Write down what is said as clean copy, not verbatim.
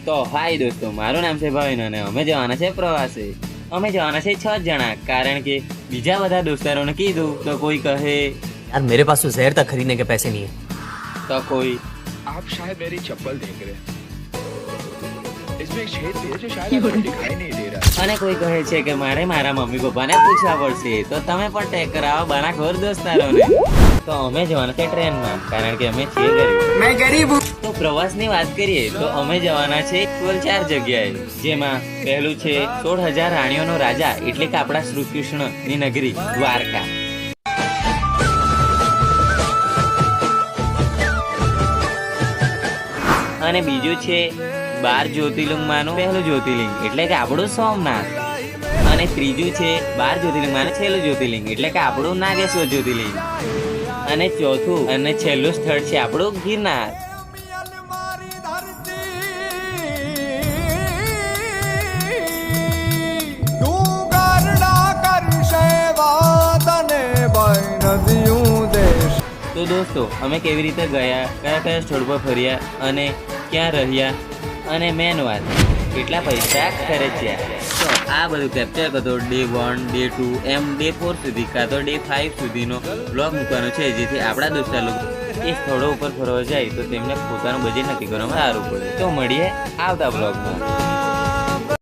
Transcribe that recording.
તો હાય દોસ્તો, મારું નામ છે ભાવિન અને અમે જવાના છે પ્રવાસે. અમે જવાના છે 6 જણા, કારણ કે બીજા બધા દોસ્તારોને કીધું તો કોઈ કહે यार मेरे पास तो जहर तक खरीदने के पैसे नहीं है. તો કોઈ आप शायद मेरी चप्पल देख रहे हैं. इसमें एक छेद भी है जो शायद आपको दिखाई नहीं दे रहा. અને કોઈ કહે છે કે મારે મારા મમ્મી પપ્પાને પૂછવા પડશે, તો તમે પણ ટેગ કરાવો બનાખોર દોસ્તારોને. તો અમે જવાના છે ટ્રેનમાં, કારણ કે અમે છીએ ગરીબ. તો પ્રવાસની વાત કરીએ તો અમે જવાના છે કુલ 4 જગ્યાએ, જેમાં પહેલું છે 16,000 રાણીઓનો રાજા એટલે કે આપણા શ્રી કૃષ્ણની નગરી દ્વારકા. અને બીજું છે 12 જ્યોતિર્લિંગમાંનું પહેલું જ્યોતિર્લિંગ એટલે કે આપણું સોમનાથ. અને ત્રીજું છે 12 જ્યોતિર્લિંગમાંનું છેલ્લું જ્યોતિર્લિંગ એટલે કે આપણું નાગેશ્વર જ્યોતિર્લિંગ. અને ચોથું અને છેલ્લું સ્થળ છે આપણું ગિરનાર. તો દોસ્તો, અમે કેવી રીતે ગયા, કયા કયા સ્થળ પર ફર્યા અને ક્યાં રહ્યા, અને મેન વાત કેટલા પૈસા ખર્ચ્યા, તો આ બધું કેપ્ચર કરતો ડે 1, ડે 2 એમ ડે 4 સુધી કાં તો ડે 5 સુધીનો બ્લોગ મૂકવાનો છે, જેથી આપણા દોસ્તા લોકો એ સ્થળો ઉપર ફરવા જાય તો તેમને પોતાનું બજેટ નક્કી કરવામાં સારું પડે. તો મળીએ આવતા બ્લોગમાં.